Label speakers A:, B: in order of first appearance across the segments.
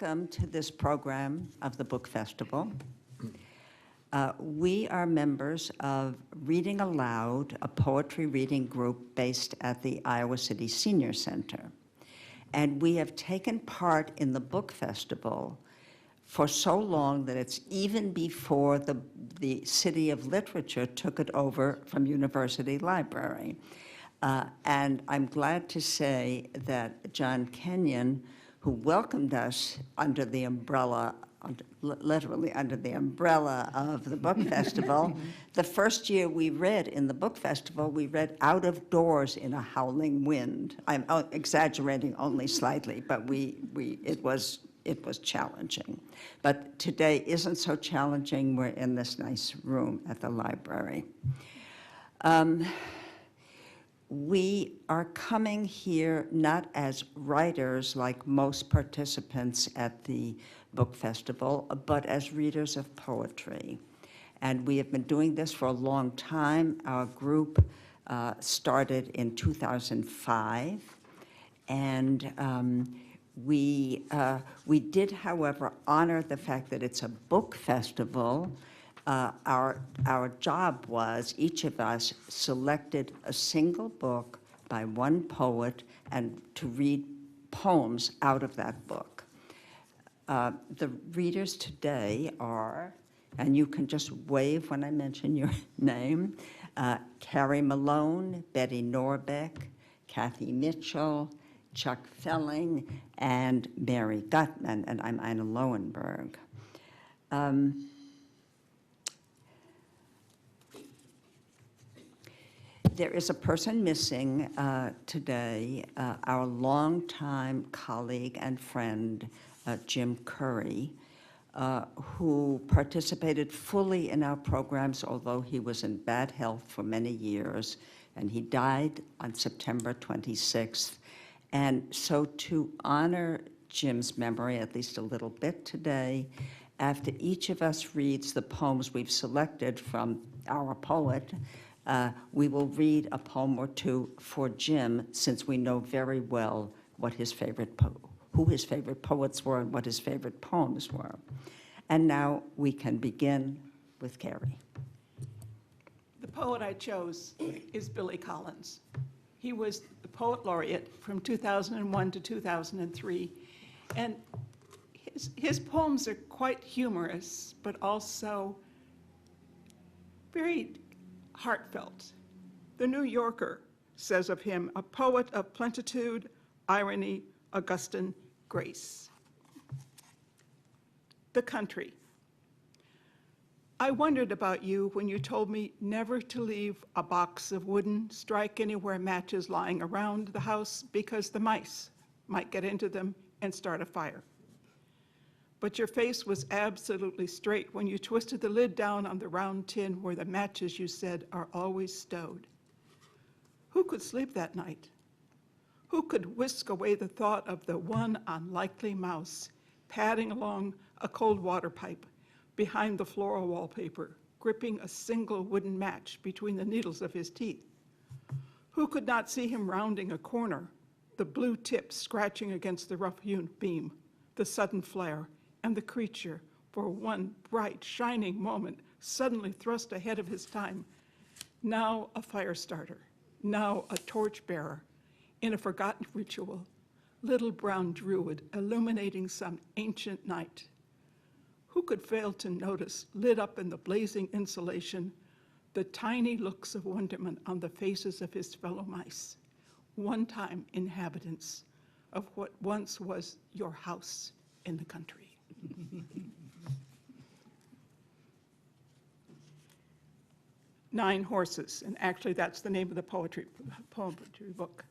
A: welcome to this program of the Book Festival. We are members of Reading Aloud, a poetry reading group based at the Iowa City Senior Center. And we have taken part in the Book Festival for so long that it's even before the City of Literature took it over from University Library. And I'm glad to say that John Kenyon, who welcomed us under the umbrella, literally under the umbrella of the Book Festival, the first year we read in the Book Festival, we read out of doors in a howling wind. I'm exaggerating only slightly, but it was challenging. But today isn't so challenging. We're in this nice room at the library. We are coming here not as writers like most participants at the Book Festival, but as readers of poetry. And we have been doing this for a long time. Our group started in 2005. And we did, however, honor the fact that it's a book festival. Our job was, each of us selected a single book by one poet and to read poems out of that book. The readers today are, and you can just wave when I mention your name, Carrie Malone, Betty Norbeck, Kathy Mitchell, Chuck Felling, and Mary Gutman, and I'm Ina Lowenberg. There is a person missing today, our longtime colleague and friend, Jim Curry, who participated fully in our programs, although he was in bad health for many years, and he died on September 26th. And so to honor Jim's memory, at least a little bit today, after each of us reads the poems we've selected from our poet, we will read a poem or two for Jim, since we know very well what his who his favorite poets were and what his favorite poems were. And now we can begin with Carrie.
B: The poet I chose is Billy Collins. He was the poet laureate from 2001 to 2003. And his poems are quite humorous, but also very heartfelt. The New Yorker says of him, a poet of plenitude, irony, Augustan grace. The country. I wondered about you when you told me never to leave a box of wooden, strike anywhere matches lying around the house because the mice might get into them and start a fire. But your face was absolutely straight when you twisted the lid down on the round tin where the matches, you said, are always stowed. Who could sleep that night? Who could whisk away the thought of the one unlikely mouse padding along a cold water pipe behind the floral wallpaper, gripping a single wooden match between the needles of his teeth? Who could not see him rounding a corner, the blue tip scratching against the rough-hewn beam, the sudden flare, and the creature, for one bright, shining moment, suddenly thrust ahead of his time, now a fire starter, now a torch bearer, in a forgotten ritual, little brown druid illuminating some ancient night. Who could fail to notice, lit up in the blazing insulation, the tiny looks of wonderment on the faces of his fellow mice, one-time inhabitants of what once was your house in the country? 9 horses, and actually that's the name of the poetry book.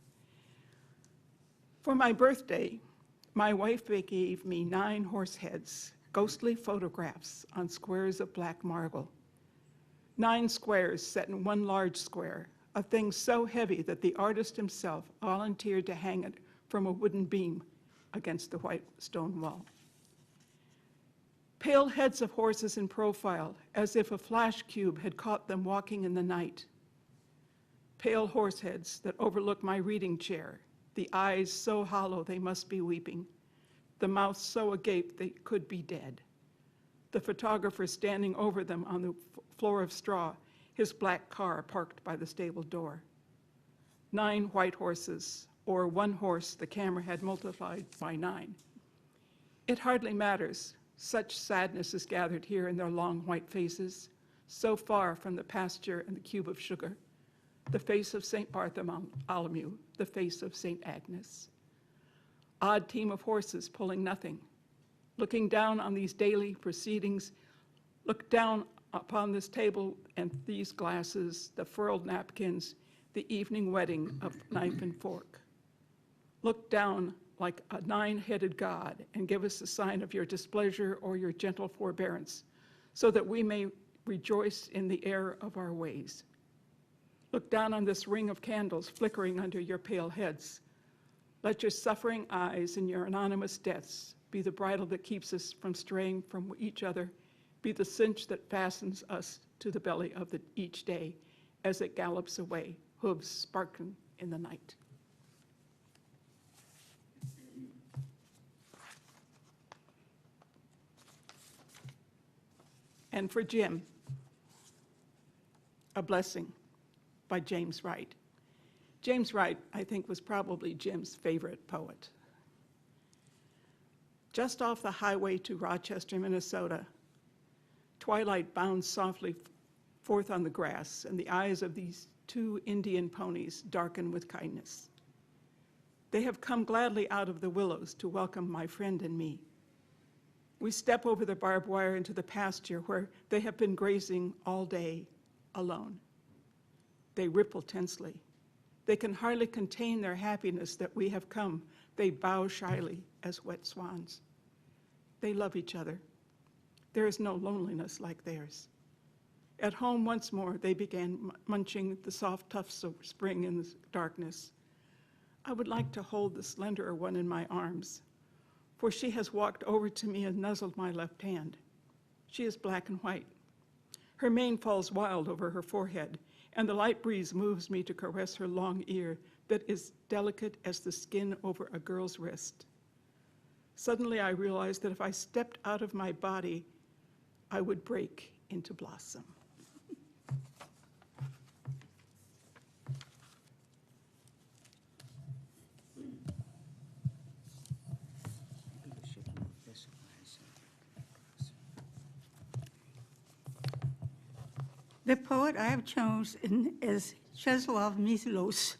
B: For my birthday, my wife gave me 9 horse heads, ghostly photographs on squares of black marble. 9 squares set in one large square, a thing so heavy that the artist himself volunteered to hang it from a wooden beam against the white stone wall. Pale heads of horses in profile, as if a flash cube had caught them walking in the night. Pale horse heads that overlook my reading chair, the eyes so hollow they must be weeping. the mouths so agape they could be dead. The photographer standing over them on the floor of straw, his black car parked by the stable door. 9 white horses, or 1 horse the camera had multiplied by 9. It hardly matters. Such sadness is gathered here in their long white faces, so far from the pasture and the cube of sugar, the face of St. Bartholomew, the face of St. Agnes. Odd team of horses pulling nothing. Looking down on these daily proceedings, look down upon this table and these glasses, the furled napkins, the evening wedding of knife and fork. Look down like a 9-headed God and give us a sign of your displeasure or your gentle forbearance, so that we may rejoice in the error of our ways. Look down on this ring of candles flickering under your pale heads. Let your suffering eyes and your anonymous deaths be the bridle that keeps us from straying from each other, be the cinch that fastens us to the belly of each day as it gallops away, hooves sparkling in the night. And for Jim, A Blessing by James Wright. James Wright, I think, was probably Jim's favorite poet. Just off the highway to Rochester, Minnesota, twilight bounds softly forth on the grass, and the eyes of these 2 Indian ponies darken with kindness. They have come gladly out of the willows to welcome my friend and me. We step over the barbed wire into the pasture where they have been grazing all day alone. They ripple tensely. They can hardly contain their happiness that we have come. They bow shyly as wet swans. They love each other. There is no loneliness like theirs. At home once more, they began munching the soft tufts of spring in the darkness. I would like to hold the slenderer one in my arms, for she has walked over to me and nuzzled my left hand. She is black and white. Her mane falls wild over her forehead, and the light breeze moves me to caress her long ear that is delicate as the skin over a girl's wrist. Suddenly I realized that if I stepped out of my body, I would break into blossom.
C: The poet I have chosen is Czesław Miłosz,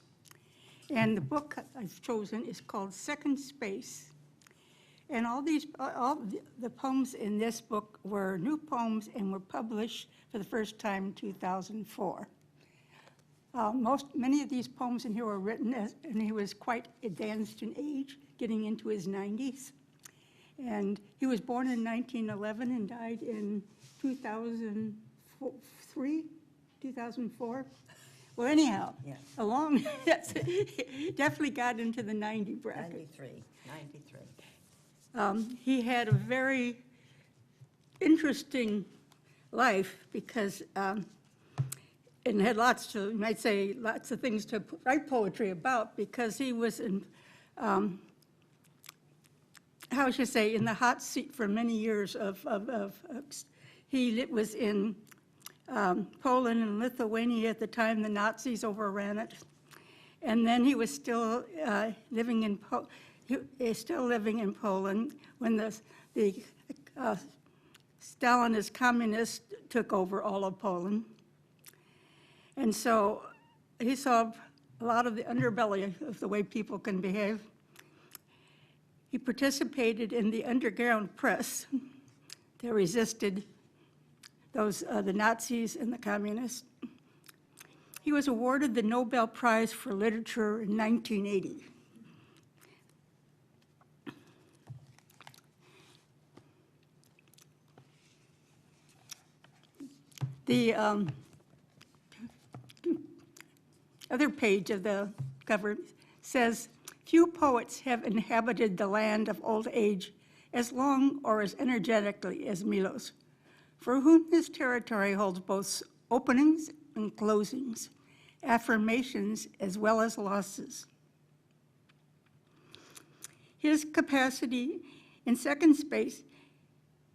C: and the book I've chosen is called Second Space. And all the poems in this book were new poems and were published for the first time in 2004. Many of these poems in here were written and he was quite advanced in age, getting into his 90s. And he was born in 1911 and died in 2004. Well, anyhow,
A: Yeah.
C: Yes, definitely got into the 90 bracket.
A: 93.
C: He had a very interesting life because, and had lots of things to write poetry about, because he was in, in the hot seat for many years he was in Poland and Lithuania at the time the Nazis overran it. And then he was still living in Poland when the Stalinist communists took over all of Poland. And so he saw a lot of the underbelly of the way people can behave. He participated in the underground press that resisted the Nazis and the communists. He was awarded the Nobel Prize for Literature in 1980. The other page of the cover says, "Few poets have inhabited the land of old age as long or as energetically as Miłosz, for whom this territory holds both openings and closings, affirmations as well as losses. His capacity In second space,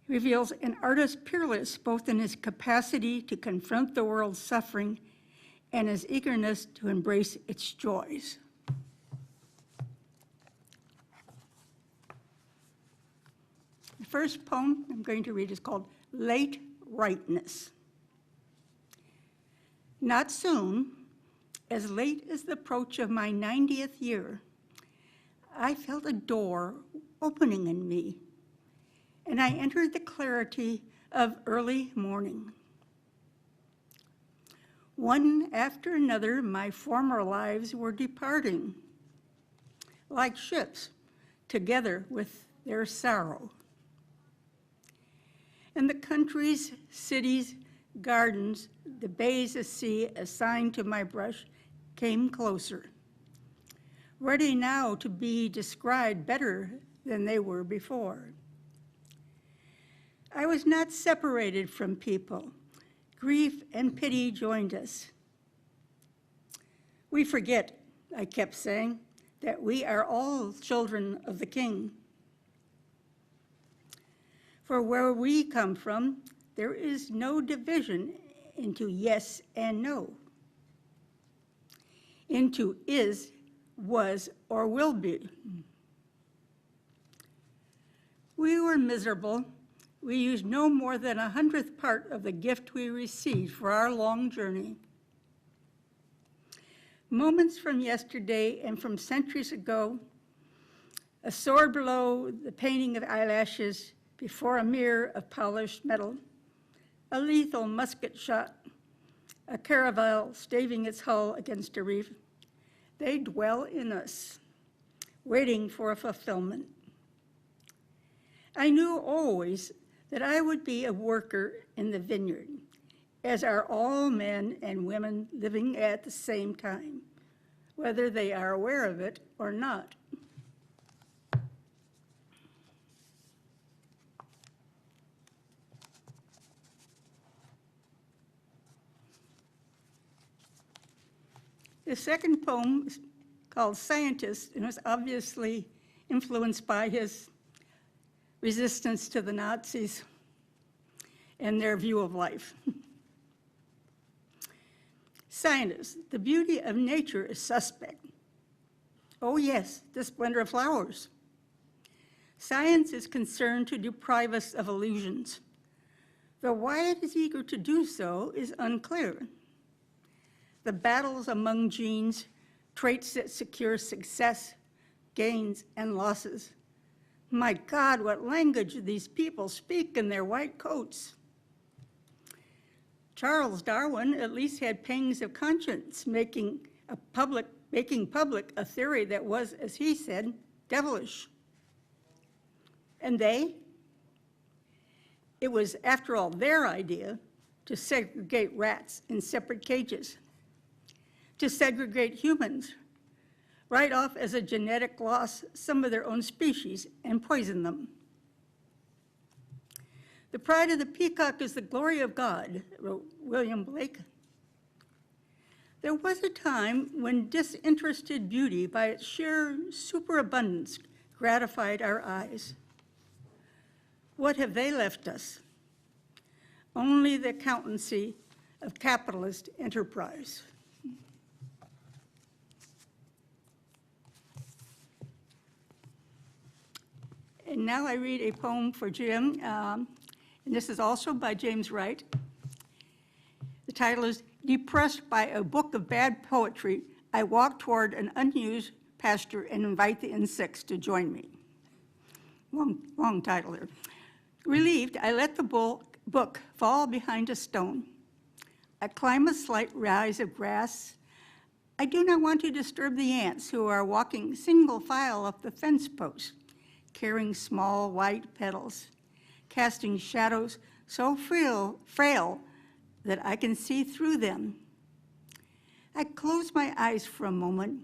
C: reveals an artist peerless both in his capacity to confront the world's suffering and his eagerness to embrace its joys. The first poem I'm going to read is called Late Rightness. Not soon, as late as the approach of my 90th year, I felt a door opening in me, and I entered the clarity of early morning. One after another, my former lives were departing, like ships, together with their sorrow. And the countries, cities, gardens, the bays of sea assigned to my brush came closer, ready now to be described better than they were before. I was not separated from people. Grief and pity joined us. We forget, I kept saying, that we are all children of the King. For where we come from, there is no division into yes and no, into is, was, or will be. We were miserable. We used no more than 100th part of the gift we received for our long journey. Moments from yesterday and from centuries ago, a sword blow, the painting of eyelashes before a mirror of polished metal, a lethal musket shot, a caravel staving its hull against a reef, they dwell in us, waiting for a fulfillment. I knew always that I would be a worker in the vineyard, as are all men and women living at the same time, whether they are aware of it or not. The second poem is called Scientist, and was obviously influenced by his resistance to the Nazis and their view of life. Scientist, the beauty of nature is suspect. Oh yes, the splendor of flowers. Science is concerned to deprive us of illusions, though why it is eager to do so is unclear. The battles among genes, traits that secure success, gains, and losses. My God, what language these people speak in their white coats. Charles Darwin at least had pangs of conscience, making public a theory that was, as he said, devilish. And they? It was, after all, their idea to segregate rats in separate cages, to segregate humans, write off as a genetic loss some of their own species and poison them. The pride of the peacock is the glory of God, wrote William Blake. There was a time when disinterested beauty by its sheer superabundance gratified our eyes. What have they left us? Only the accountancy of capitalist enterprise. And now I read a poem for Jim, and this is also by James Wright. The title is Depressed by a Book of Bad Poetry, I Walk Toward an Unused Pasture and Invite the Insects to Join Me. Long title there. Relieved, I let the book fall behind a stone. I climb a slight rise of grass. I do not want to disturb the ants who are walking single file up the fence post, carrying small white petals, casting shadows so frail that I can see through them. I close my eyes for a moment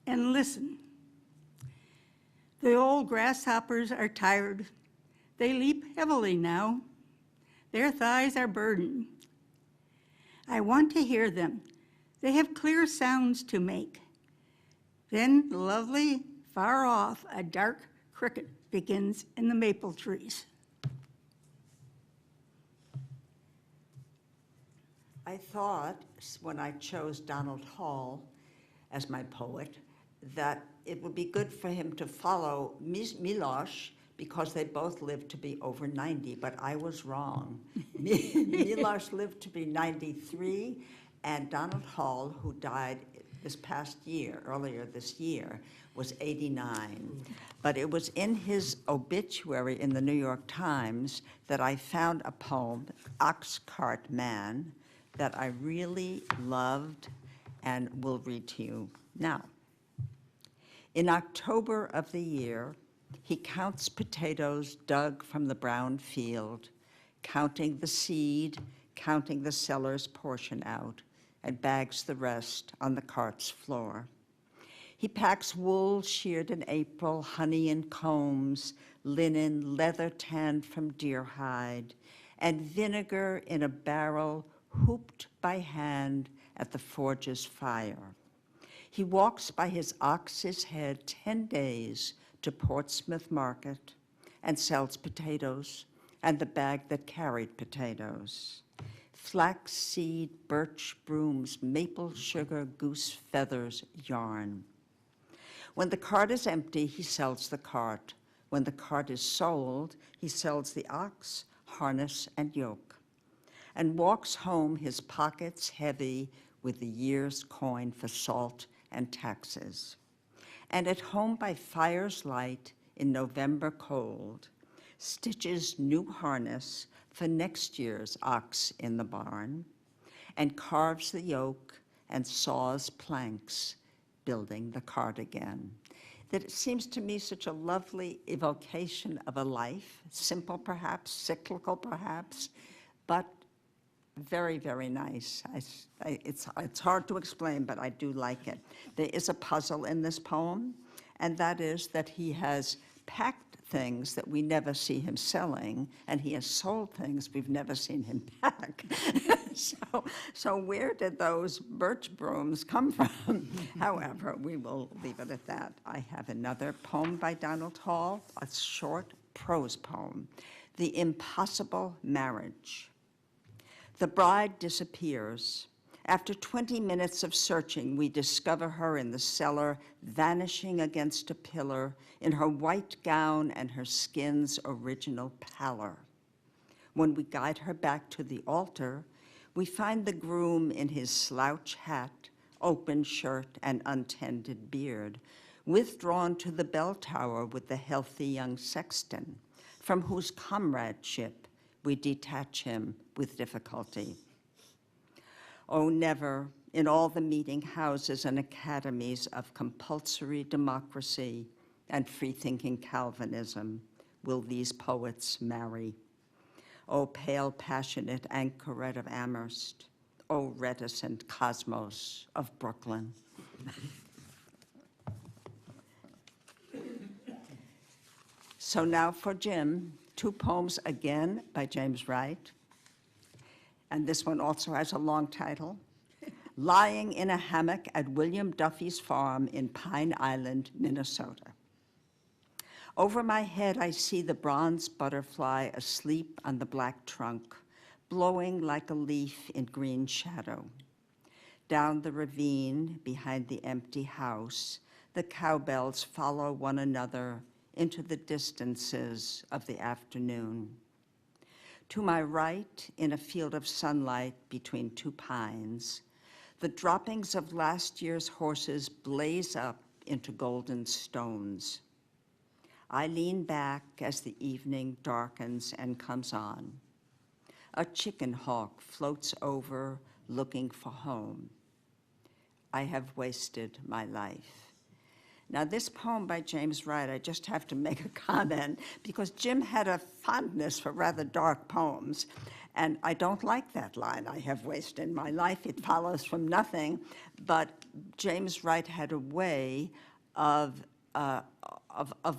C: and listen. The old grasshoppers are tired. They leap heavily now. Their thighs are burdened. I want to hear them. They have clear sounds to make. Then, lovely, far off, a dark cricket begins in the maple trees.
A: I thought, when I chose Donald Hall as my poet, that it would be good for him to follow Milosz, because they both lived to be over 90, but I was wrong. Milosz lived to be 93, and Donald Hall, who died this past year, earlier this year, was 89. But it was in his obituary in the New York Times that I found a poem, Oxcart Man, that I really loved and will read to you now. In October of the year, he counts potatoes dug from the brown field, counting the seed, counting the seller's portion out, and bags the rest on the cart's floor. He packs wool sheared in April, honey and combs, linen, leather tanned from deer hide, and vinegar in a barrel hooped by hand at the forge's fire. He walks by his ox's head 10 days to Portsmouth Market and sells potatoes and the bag that carried potatoes. Flaxseed, birch brooms, maple sugar, goose feathers, yarn. When the cart is empty, he sells the cart. When the cart is sold, he sells the ox, harness, and yoke, and walks home his pockets heavy with the year's coin for salt and taxes. And at home by fire's light in November cold, stitches new harness for next year's ox in the barn, and carves the yoke and saws planks, building the cart again. That it seems to me such a lovely evocation of a life, simple perhaps, cyclical perhaps, but very, very nice. It's hard to explain, but I do like it. There is a puzzle in this poem, and that is that he has packed things that we never see him selling, and he has sold things we've never seen him pack. So where did those birch brooms come from? However, we will leave it at that. I have another poem by Donald Hall, a short prose poem, The Impossible Marriage. The bride disappears. After 20 minutes of searching, we discover her in the cellar, vanishing against a pillar in her white gown and her skin's original pallor. When we guide her back to the altar, we find the groom in his slouch hat, open shirt, and untended beard, withdrawn to the bell tower with the healthy young sexton, from whose comradeship we detach him with difficulty. Oh, never, in all the meeting houses and academies of compulsory democracy and free-thinking Calvinism, will these poets marry. O pale, passionate anchoret of Amherst, O reticent cosmos of Brooklyn. So now for Jim, 2 poems again by James Wright. And this one also has a long title. Lying in a Hammock at William Duffy's Farm in Pine Island, Minnesota. Over my head, I see the bronze butterfly asleep on the black trunk, blowing like a leaf in green shadow. Down the ravine behind the empty house, the cowbells follow one another into the distances of the afternoon. To my right, in a field of sunlight between 2 pines, the droppings of last year's horses blaze up into golden stones. I lean back as the evening darkens and comes on. A chicken hawk floats over, looking for home. I have wasted my life. Now, this poem by James Wright, I just have to make a comment, because Jim had a fondness for rather dark poems, and I don't like that line, I have wasted my life. It follows from nothing, but James Wright had a way of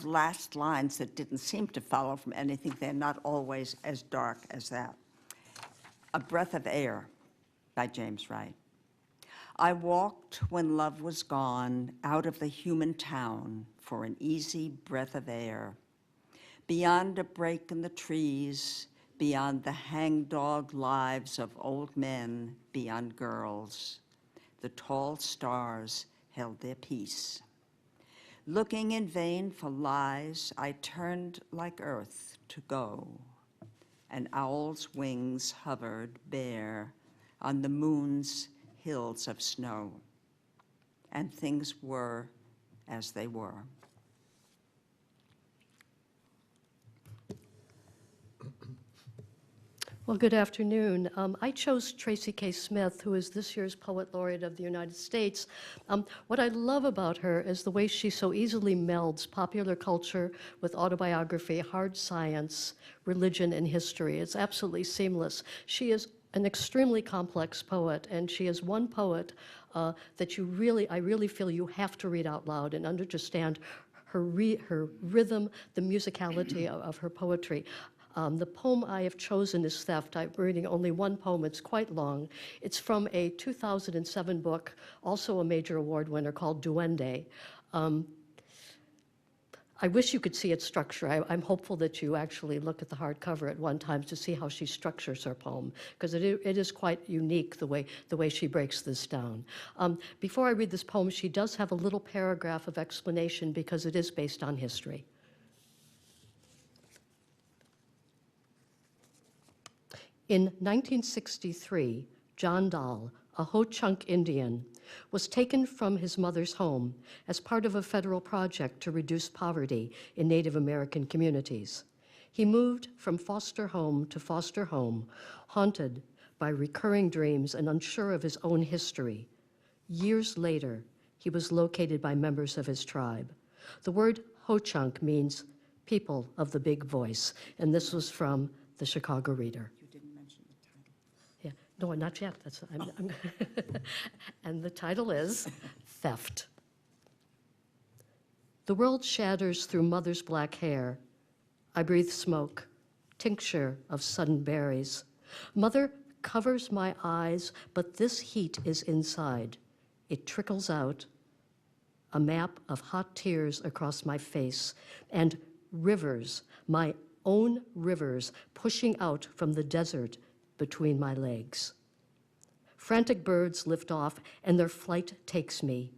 A: last lines that didn't seem to follow from anything. They're not always as dark as that. A Breath of Air by James Wright. I walked when love was gone out of the human town for an easy breath of air. Beyond a break in the trees, beyond the hangdog lives of old men, beyond girls, the tall stars held their peace. Looking in vain for lies, I turned like earth to go. An owl's wings hovered bare on the moon's hills of snow, and things were as they were.
D: Well, good afternoon. I chose Tracy K Smith, who is this year's Poet Laureate of the United States. What I love about her is the way she so easily melds popular culture with autobiography, hard science, religion, and history. It's absolutely seamless. She is an extremely complex poet, and she is one poet that I really feel you have to read out loud and understand her rhythm, the musicality of her poetry. The poem I have chosen is Theft. I'm reading only one poem. It's quite long. It's from a 2007 book, also a major award winner, called Duende. I wish you could see its structure. I'm hopeful that you actually look at the hardcover at one time to see how she structures her poem, because it is quite unique the way she breaks this down. Before I read this poem, she does have a little paragraph of explanation because it is based on history. In 1963, John Dahl, a Ho-Chunk Indian, was taken from his mother's home as part of a federal project to reduce poverty in Native American communities. He moved from foster home to foster home, haunted by recurring dreams and unsure of his own history. Years later, he was located by members of his tribe. The word Ho-Chunk means people of the big voice, and this was from the Chicago Reader. Yeah, no, not yet. And the title is Theft. The world shatters through mother's black hair. I breathe smoke, tincture of sudden berries. Mother covers my eyes, but this heat is inside. It trickles out, a map of hot tears across my face, and rivers, my own rivers, pushing out from the desert between my legs. Frantic birds lift off, and their flight takes me.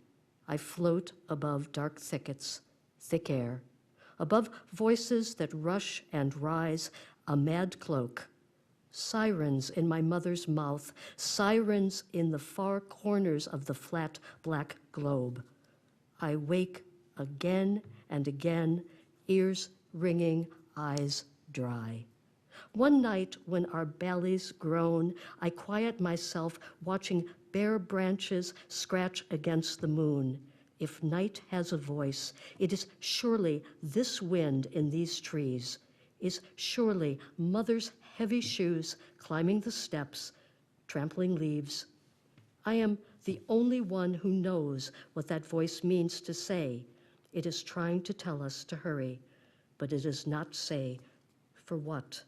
D: I float above dark thickets, thick air, above voices that rush and rise, a mad cloak. Sirens in my mother's mouth, sirens in the far corners of the flat black globe. I wake again and again, ears ringing, eyes dry. One night when our bellies groan, I quiet myself watching bare branches scratch against the moon. If night has a voice, it is surely this wind in these trees, is surely mother's heavy shoes climbing the steps, trampling leaves. I am the only one who knows what that voice means to say. It is trying to tell us to hurry, but it does not say for what.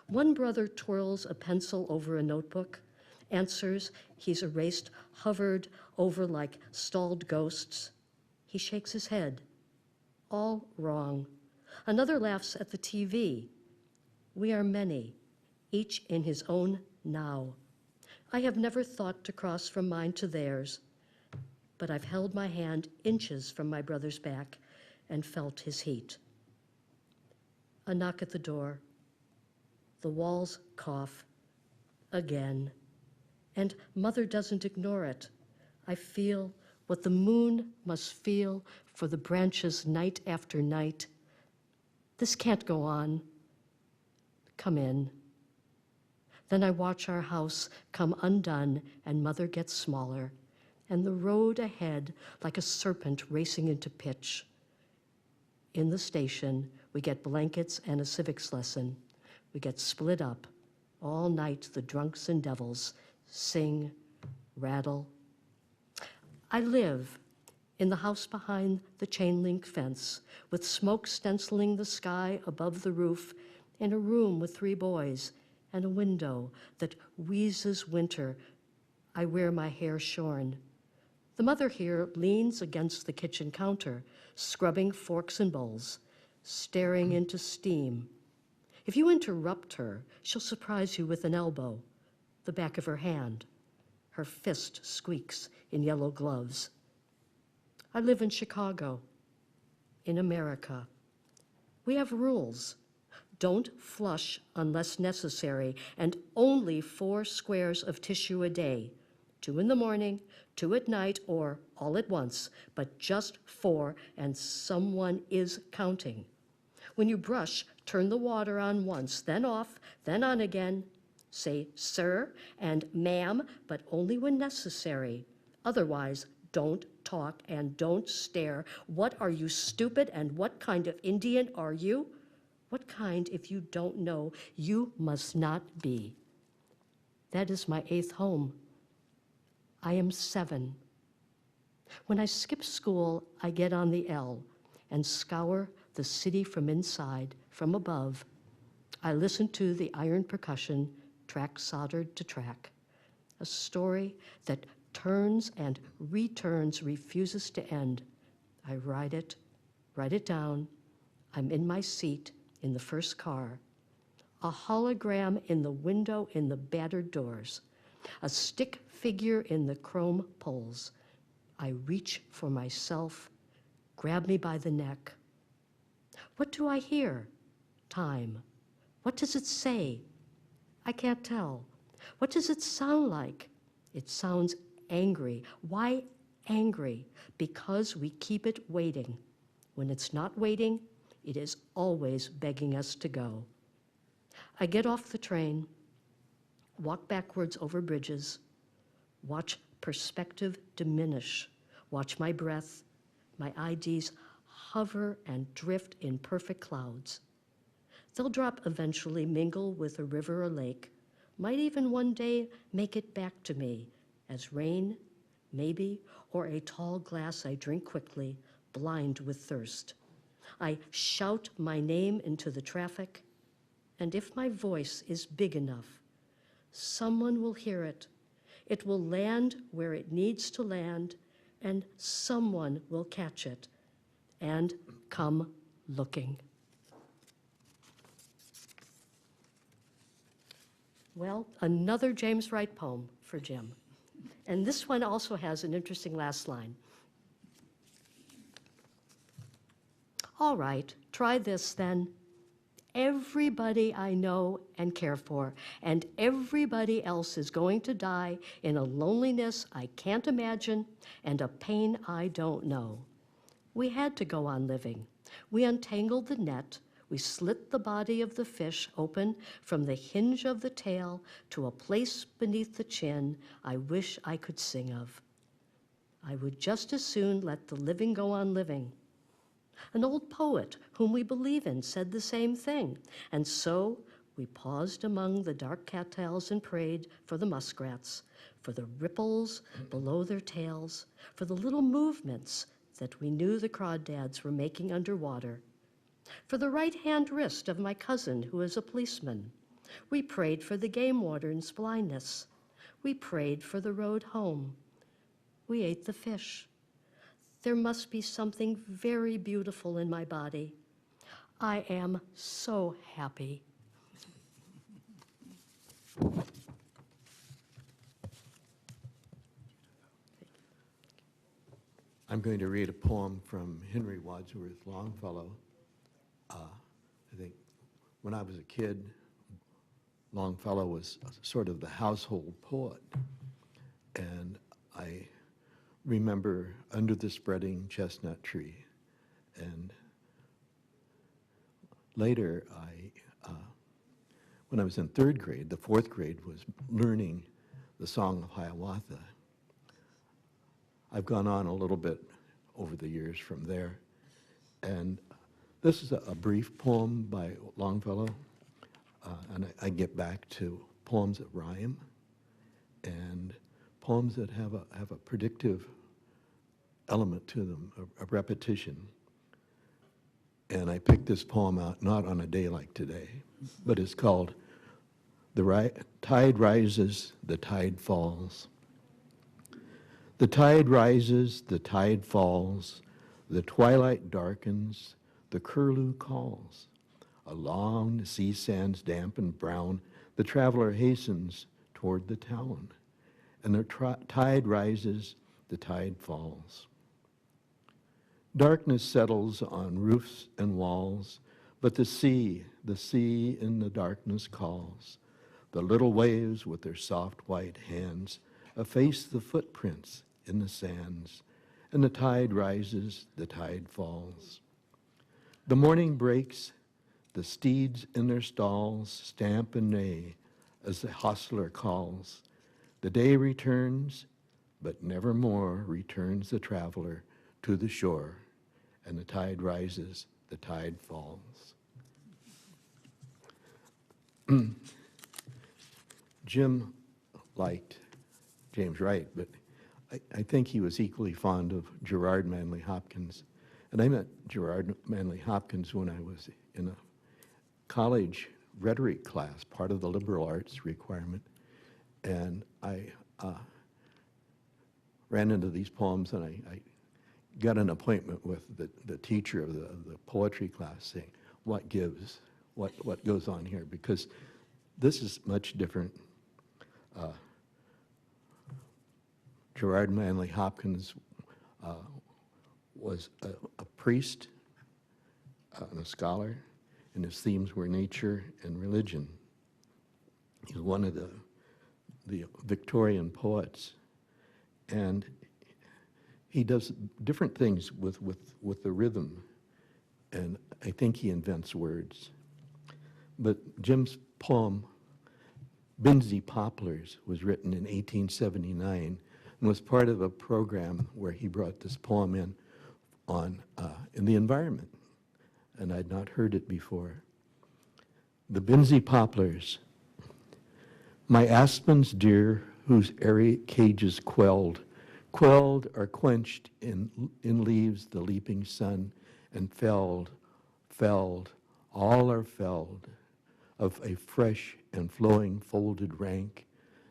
D: One brother twirls a pencil over a notebook, answers he's erased, hovered over like stalled ghosts. He shakes his head. All wrong. Another laughs at the TV. We are many, each in his own now. I have never thought to cross from mine to theirs, but I've held my hand inches from my brother's back and felt his heat. A knock at the door. The walls cough again, and mother doesn't ignore it. I feel what the moon must feel for the branches night after night. This can't go on. Come in. Then I watch our house come undone and mother gets smaller, and the road ahead like a serpent racing into pitch. In the station, we get blankets and a civics lesson. We get split up. All night, the drunks and devils sing, rattle. I live in the house behind the chain link fence, with smoke stenciling the sky above the roof, in a room with 3 boys and a window that wheezes winter. I wear my hair shorn. The mother here leans against the kitchen counter, scrubbing forks and bowls. staring into steam. If you interrupt her, she'll surprise you with an elbow, the back of her hand. Her fist squeaks in yellow gloves. I live in Chicago, in America. We have rules. Don't flush unless necessary, and only 4 squares of tissue a day. 2 in the morning, 2 at night, or all at once, but just 4, and someone is counting. When you brush, turn the water on once, then off, then on again. Say sir and ma'am, but only when necessary. Otherwise, don't talk and don't stare. What are you, stupid? And what kind of Indian are you? What kind, if you don't know, you must not be. That is my 8th home. I am 7. When I skip school, I get on the L and scour the city from inside, from above. I listen to the iron percussion, track soldered to track. A story that turns and returns, refuses to end. I write it down. I'm in my seat in the first car. A hologram in the window in the battered doors. A stick figure in the chrome poles. I reach for myself, grab me by the neck. What do I hear? Time. What does it say? I can't tell. What does it sound like? It sounds angry. Why angry? Because we keep it waiting. When it's not waiting, it is always begging us to go. I get off the train, walk backwards over bridges, watch perspective diminish, watch my breath, my IDs hover and drift in perfect clouds. They'll drop eventually, mingle with a river or lake, might even one day make it back to me as rain, maybe, or a tall glass I drink quickly, blind with thirst. I shout my name into the traffic, and if my voice is big enough, someone will hear it. It will land where it needs to land, and someone will catch it and come looking. Well, another James Wright poem for Jim. And this one also has an interesting last line. All right, try this then. Everybody I know and care for, and everybody else is going to die in a loneliness I can't imagine and a pain I don't know. We had to go on living. We untangled the net. We slit the body of the fish open from the hinge of the tail to a place beneath the chin I wish I could sing of. I would just as soon let the living go on living. An old poet whom we believe in said the same thing, and so we paused among the dark cattails and prayed for the muskrats, for the ripples below their tails, for the little movements that we knew the crawdads were making underwater, for the right-hand wrist of my cousin who is a policeman. We prayed for the game warden's blindness. We prayed for the road home. We ate the fish. There must be something very beautiful in my body. I am so happy.
E: I'm going to read a poem from Henry Wadsworth Longfellow. I think when I was a kid, Longfellow was sort of the household poet. And I remember Under the Spreading Chestnut Tree. And later, when I was in 3rd grade, the 4th grade was learning the Song of Hiawatha. I've gone on a little bit over the years from there. And this is a brief poem by Longfellow. And I get back to poems that rhyme and poems that have a predictive element to them, a repetition. And I picked this poem out not on a day like today, but it's called The Tide Rises, the Tide Falls. The tide rises, the tide falls, the twilight darkens, the curlew calls. Along the sea sands damp and brown, the traveler hastens toward the town. And the tide rises, the tide falls. Darkness settles on roofs and walls, but the sea in the darkness calls. The little waves with their soft white hands efface the footprints in the sands, and the tide rises, the tide falls. The morning breaks, the steeds in their stalls stamp and neigh as the hostler calls. The day returns, but nevermore returns the traveler to the shore, and the tide rises, the tide falls. Jim liked James Wright, but I think he was equally fond of Gerard Manley Hopkins. And I met Gerard Manley Hopkins when I was in a college rhetoric class, part of the liberal arts requirement. And I ran into these poems, and I got an appointment with the teacher of the poetry class saying, what gives, what goes on here? Because this is much different. Gerard Manley Hopkins was a priest and a scholar, and his themes were nature and religion. He was one of the Victorian poets, and he does different things with the rhythm, and I think he invents words. But Jim's poem, Binsey Poplars, was written in 1879 and was part of a program where he brought this poem in the environment, and I'd not heard it before. The Binsey Poplars. My aspens dear, whose airy cages quelled or quenched in leaves the leaping sun, and felled, all are felled, of a fresh and flowing folded rank,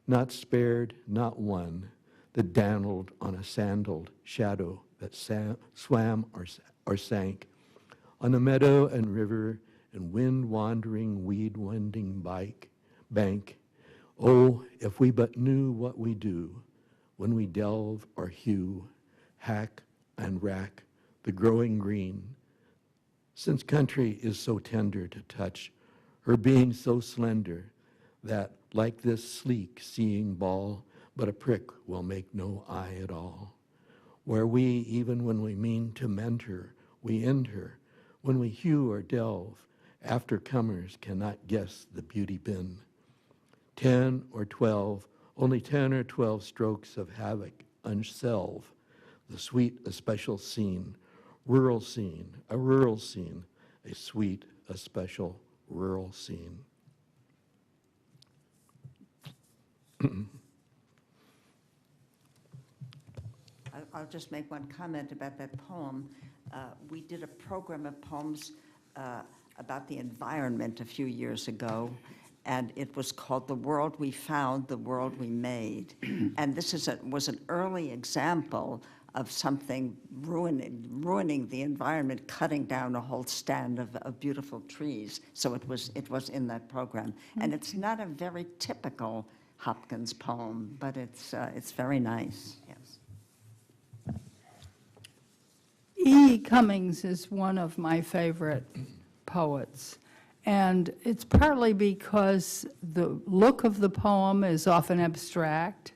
E: not spared, not one, that dandled on a sandaled shadow that swam or sank, on a meadow and river and wind-wandering, weed-wending bank. Oh, if we but knew what we do when we delve or hew, hack and rack the growing green, since country is so tender to touch, her being so slender that, like this sleek seeing ball, but a prick will make no eye at all. Where we, even when we mean to mend her, we end her. When we hew or delve, after comers cannot guess the beauty bin. 10 or 12, only 10 or 12 strokes of havoc unselve the sweet, a special scene, rural scene, a rural scene, a sweet, a special rural scene.
A: I'll just make one comment about that poem. We did a program of poems about the environment a few years ago, and it was called The World We Found, The World We Made. And this was an early example of something ruining the environment, cutting down a whole stand of beautiful trees. So it was in that program. And it's not a very typical Hopkins poem, but it's very nice, yes.
F: E. Cummings is one of my favorite poets, and it's partly because the look of the poem is often abstract,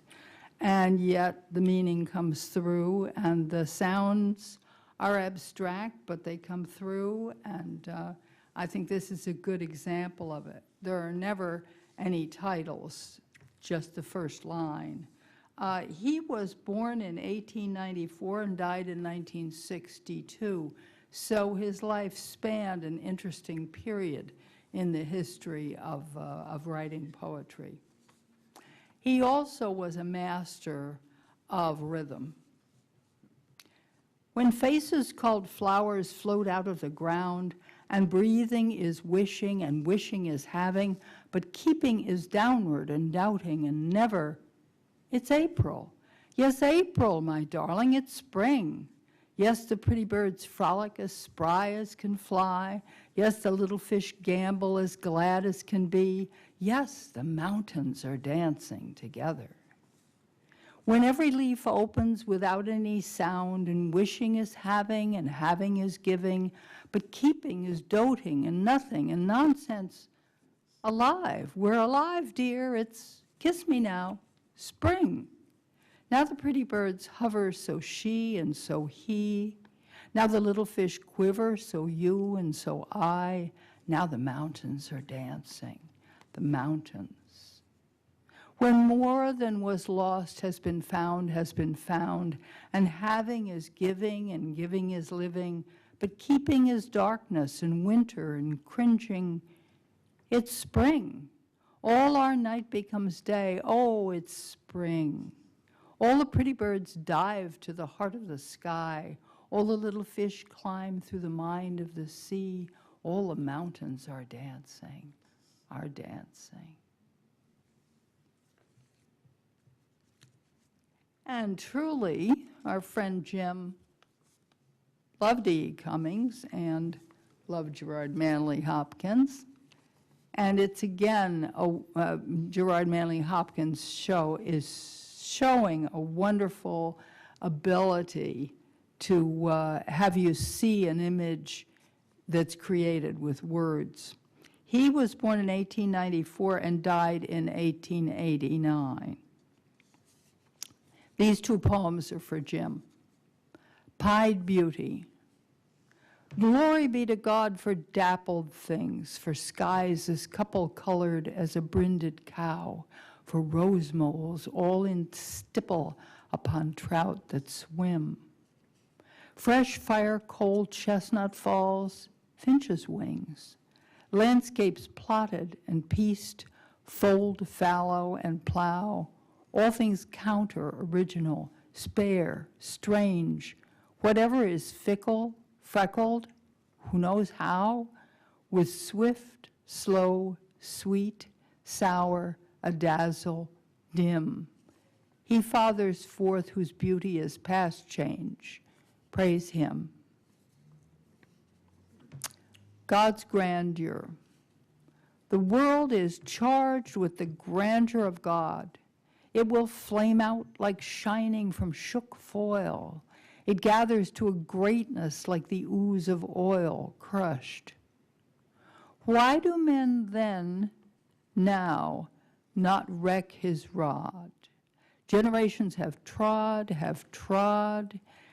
F: and yet the meaning comes through, and the sounds are abstract, but they come through, and I think this is a good example of it. There are never any titles, just the first line. He was born in 1894 and died in 1962, so his life spanned an interesting period in the history of writing poetry. He also was a master of rhythm. When faces called flowers float out of the ground, and breathing is wishing and wishing is having, but keeping is downward and doubting and never. It's April. Yes, April, my darling, it's spring. Yes, the pretty birds frolic as spry as can fly. Yes, the little fish gambol as glad as can be. Yes, the mountains are dancing together. When every leaf opens without any sound, and wishing is having, and having is giving, but keeping is doting, and nothing, and nonsense. Alive, we're alive, dear, it's kiss me now, spring. Now the pretty birds hover, so she and so he. Now the little fish quiver, so you and so I. Now the mountains are dancing, the mountains. When more than was lost has been found, and having is giving, and giving is living, but keeping is darkness and winter and cringing. It's spring. All our night becomes day. Oh, it's spring. All the pretty birds dive to the heart of the sky. All the little fish climb through the mind of the sea. All the mountains are dancing, are dancing. And truly, our friend Jim loved E. Cummings and loved Gerard Manley Hopkins. And it's again, Gerard Manley Hopkins' show is showing a wonderful ability to have you see an image that's created with words. He was born in 1894 and died in 1889. These two poems are for Jim. Pied Beauty. Glory be to God for dappled things, for skies as couple-colored as a brinded cow, for rose moles all in stipple upon trout that swim. Fresh fire, cold chestnut falls, finch's wings, landscapes plotted and pieced, fold, fallow, and plow, all things counter, original, spare, strange, whatever is fickle, freckled, who knows how, with swift, slow, sweet, sour, a dazzle, dim. He fathers forth whose beauty is past change. Praise him. God's grandeur. The world is charged with the grandeur of God. It will flame out like shining from shook foil. It gathers to a greatness like the ooze of oil crushed. Why do men then, now, not wreck his rod? Generations have trod,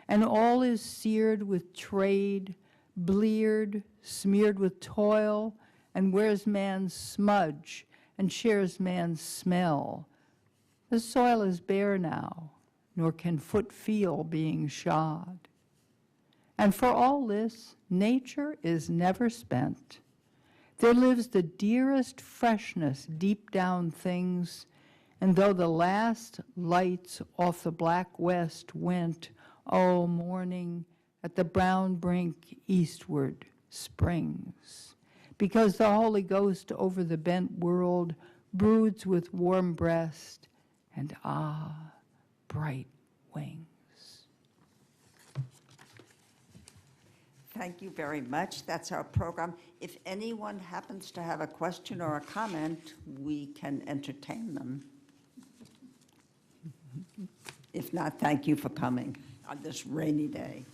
F: and all is seared with trade, bleared, smeared with toil, and wears man's smudge and shares man's smell. The soil is bare now, nor can foot feel being shod. And for all this, nature is never spent. There lives the dearest freshness deep down things, and though the last lights off the black west went, oh, morning at the brown brink eastward springs, because the Holy Ghost over the bent world broods with warm breast and bright wings.
A: Thank you very much. That's our program. If anyone happens to have a question or a comment, we can entertain them. If not, thank you for coming on this rainy day.